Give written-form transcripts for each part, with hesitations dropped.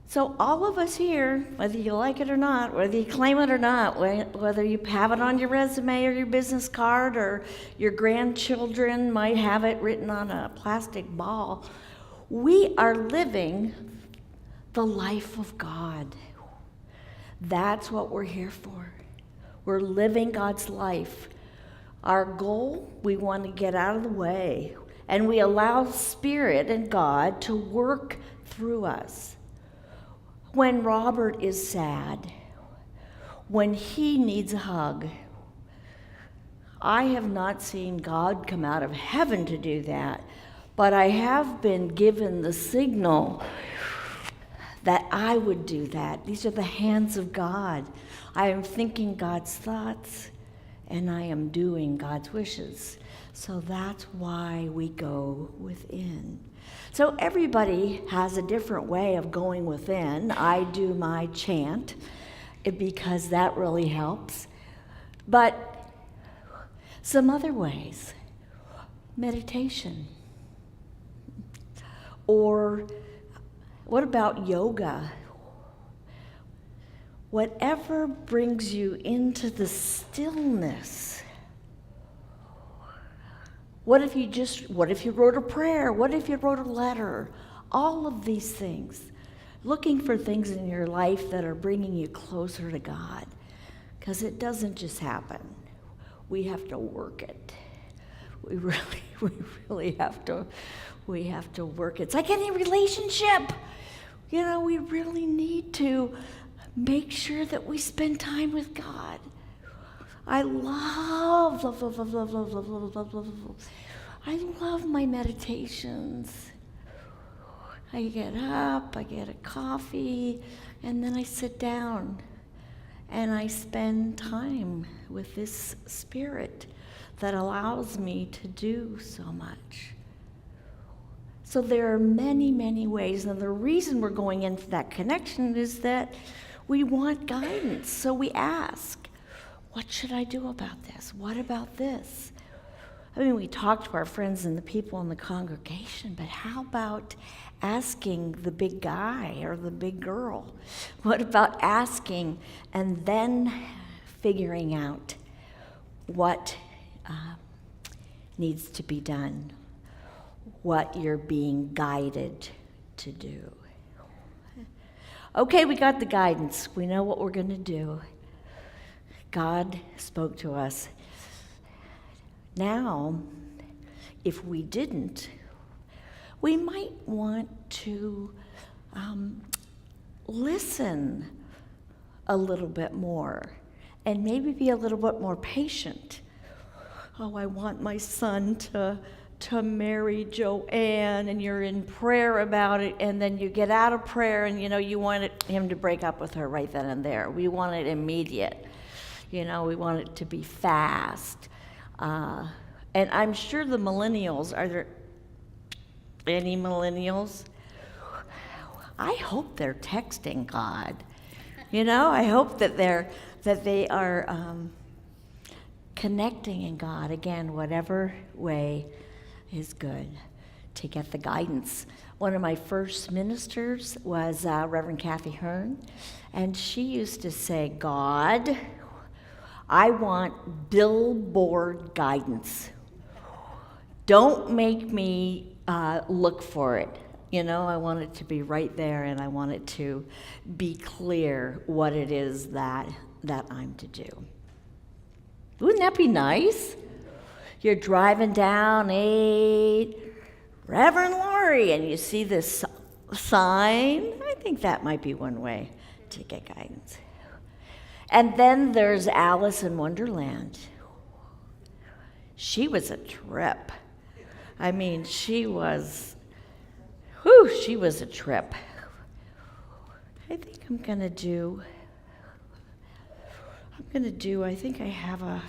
So all of us here, whether you like it or not, whether you claim it or not, whether you have it on your resume or your business card, or your grandchildren might have it written on a plastic ball, we are living the life of God. That's what we're here for. We're living God's life. Our goal, we want to get out of the way, and we allow Spirit and God to work through us. When Robert is sad, when he needs a hug, I have not seen God come out of heaven to do that, but I have been given the signal that I would do that. These are the hands of God. I am thinking God's thoughts, and I am doing God's wishes. So that's why we go within. So everybody has a different way of going within. I do my chant because that really helps. But some other ways, meditation. Or what about yoga? Whatever brings you into the stillness. What if you wrote a prayer? What if you wrote a letter? All of these things. Looking for things in your life that are bringing you closer to God. Because it doesn't just happen. We have to work it. We really have to work it. It's like any relationship. We really need to make sure that we spend time with God. I love my meditations. I get up, I get a coffee, and then I sit down and I spend time with this Spirit that allows me to do so much. So there are many, many ways, and the reason we're going into that connection is that we want guidance. So we ask, what should I do about this? What about this? I mean, we talk to our friends and the people in the congregation, but how about asking the big guy or the big girl? What about asking and then figuring out what needs to be done, what you're being guided to do? Okay, we got the guidance. We know what we're going to do. God spoke to us. Now, if we didn't, we might want to listen a little bit more and maybe be a little bit more patient. Oh, I want my son to marry Joanne, and you're in prayer about it, and then you get out of prayer and you want him to break up with her right then and there. We want it immediate. We want it to be fast. And I'm sure the millennials, are there any millennials? I hope they're texting God. I hope that they are connecting in God. Again, whatever way is good to get the guidance. One of my first ministers was Reverend Kathy Hearn, and she used to say, God, I want billboard guidance. Don't make me look for it. I want it to be right there, and I want it to be clear what it is that I'm to do. Wouldn't that be nice? You're driving down 8 Reverend Laurie, and you see this sign. I think that might be one way to get guidance. And then there's Alice in Wonderland. She was a trip. I mean, she was a trip. I think I think I have a,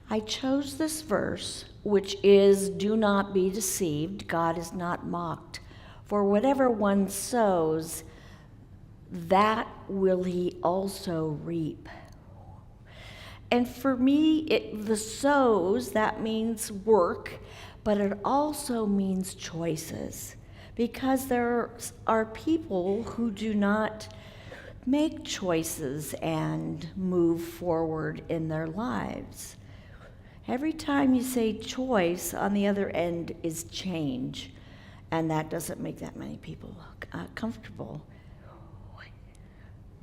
I chose this verse, which is, do not be deceived, God is not mocked. For whatever one sows, that will he also reap. And for me, the sows, that means work, but it also means choices. Because there are people who do not make choices and move forward in their lives. Every time you say choice, on the other end is change, and that doesn't make that many people comfortable.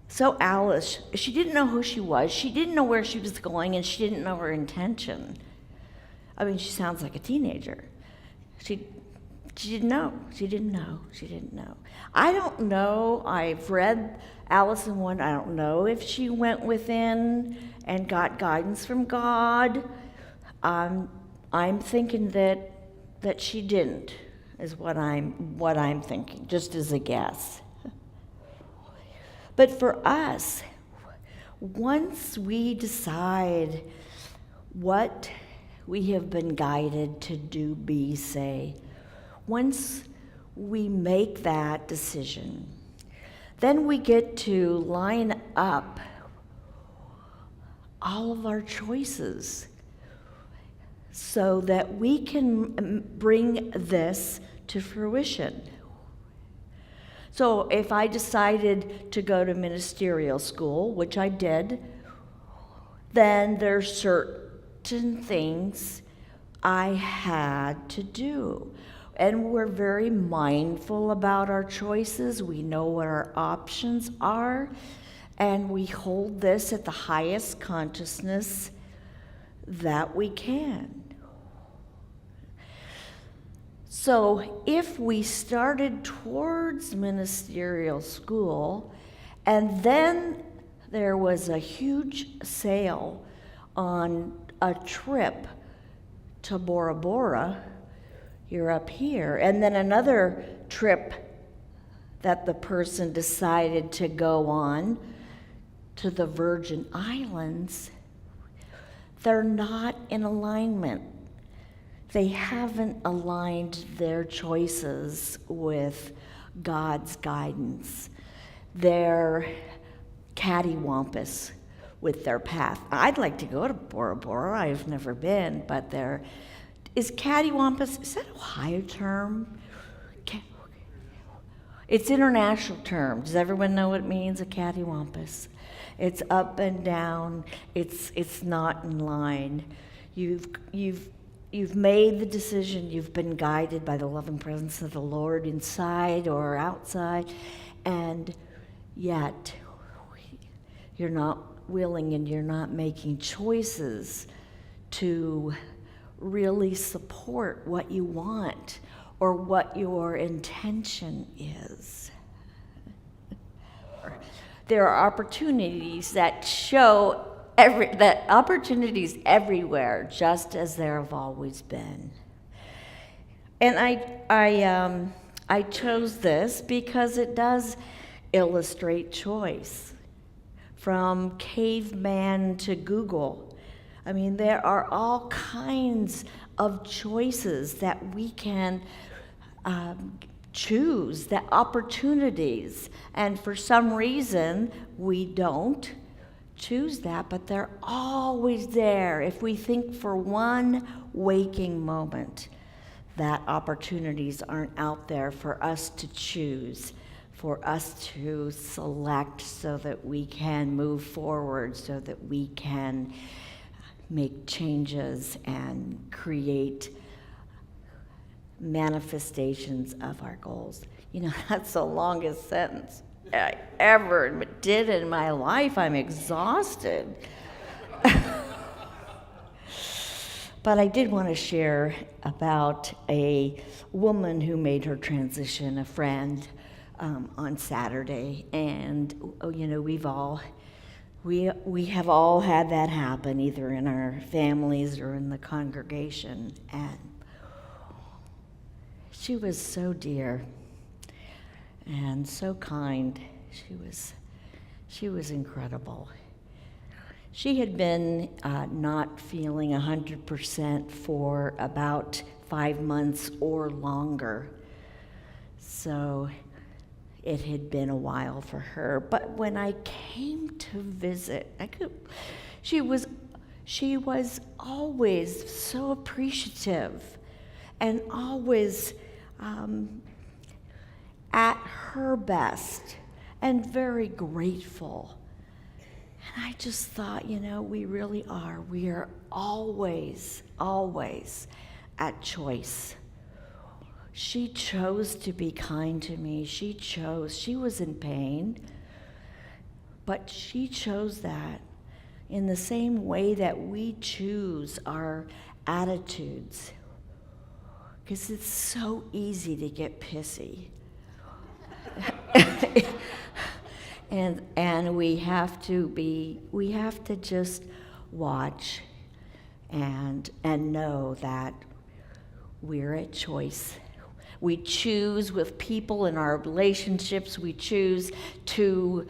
So Alice, she didn't know who she was, she didn't know where she was going, and she didn't know her intention. I mean, she sounds like a teenager. She didn't know. She didn't know. I don't know. I've read Alice in Wonderland. I don't know if she went within and got guidance from God. I'm thinking that she didn't, is what I'm thinking, just as a guess. But for us, once we decide what we have been guided to do, be, say, once we make that decision, then we get to line up all of our choices so that we can bring this to fruition. So if I decided to go to ministerial school, which I did, then there's certain things I had to do. And we're very mindful about our choices. We know what our options are, and we hold this at the highest consciousness that we can. So if we started towards ministerial school, and then there was a huge sale on a trip to Bora Bora, you're up here, and then another trip that the person decided to go on to the Virgin Islands, they're not in alignment. They haven't aligned their choices with God's guidance. They're cattywampus with their path. I'd like to go to Bora Bora. I've never been, but is cattywampus, is that an Ohio term? It's international term. Does everyone know what it means, a cattywampus? It's up and down. It's not in line. You've made the decision. You've been guided by the loving presence of the Lord inside or outside, and yet you're not willing and you're not making choices to really support what you want or what your intention is. There are opportunities that show that opportunities everywhere, just as there have always been. And I chose this because it does illustrate choice. From caveman to Google. I mean, there are all kinds of choices that we can choose, that opportunities. And for some reason, we don't choose that, but they're always there. If we think for one waking moment that opportunities aren't out there for us to choose, for us to select so that we can move forward, so that we can make changes and create manifestations of our goals. You know, that's the longest sentence I ever did in my life. I'm exhausted. But I did want to share about a woman who made her transition, a friend, on Saturday. And, you know, we have all had that happen, either in our families or in the congregation. And she was so dear and so kind. She was incredible. She had been not feeling 100% for about 5 months or longer. So it had been a while for her. But when I came to visit, she was She was always so appreciative and always at her best and very grateful. And I just thought, we really are. We are always, always at choice. She chose to be kind to me. She was in pain, but she chose that in the same way that we choose our attitudes. Because it's so easy to get pissy. and we have to just watch and know that we're at choice. We choose with people in our relationships. We choose to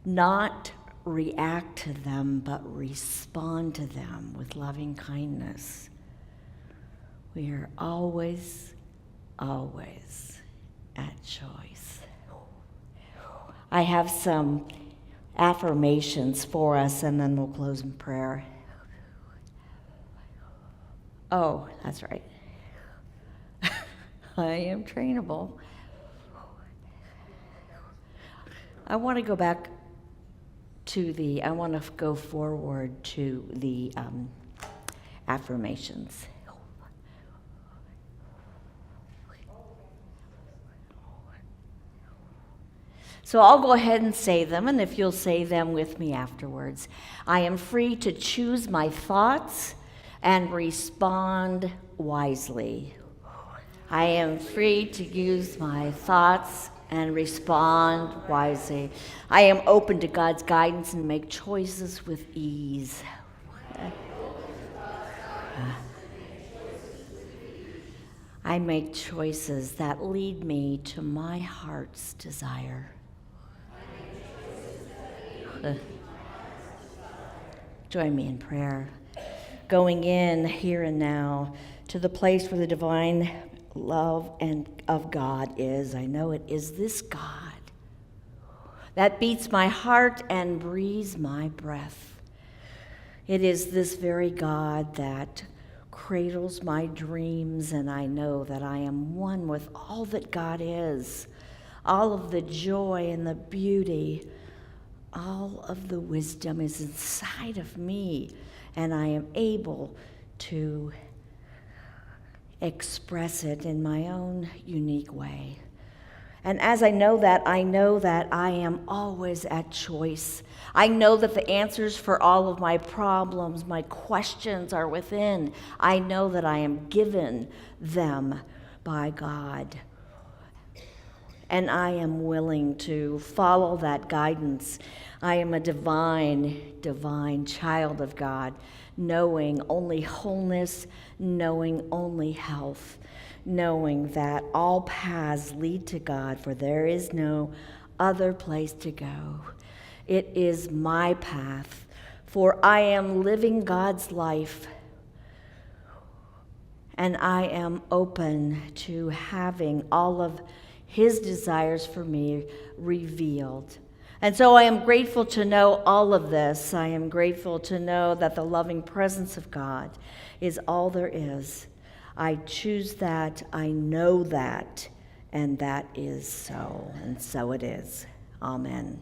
not react to them, but respond to them with loving kindness. We are always, always at choice. I have some affirmations for us, and then we'll close in prayer. Oh, that's right. I am trainable. I want to go forward to the affirmations. So I'll go ahead and say them, and if you'll say them with me afterwards. I am free to choose my thoughts and respond wisely. I am free to use my thoughts and respond wisely. I am open to God's guidance and make choices with ease. I make choices that lead me to my heart's desire. Join me in prayer. Going in here and now to the place where the divine love of God is. I know it is this God that beats my heart and breathes my breath. It is this very God that cradles my dreams, and I know that I am one with all that God is, all of the joy and the beauty. All of the wisdom is inside of me, and I am able to express it in my own unique way. And as I know that I am always at choice. I know that the answers for all of my problems, my questions are within. I know that I am given them by God. And I am willing to follow that guidance. I am a divine child of God, knowing only wholeness, knowing only health, knowing that all paths lead to God, for there is no other place to go. It is my path, for I am living God's life, and I am open to having all of His desires for me revealed. And so I am grateful to know all of this. I am grateful to know that the loving presence of God is all there is. I choose that, I know that, and that is so, and so it is. Amen.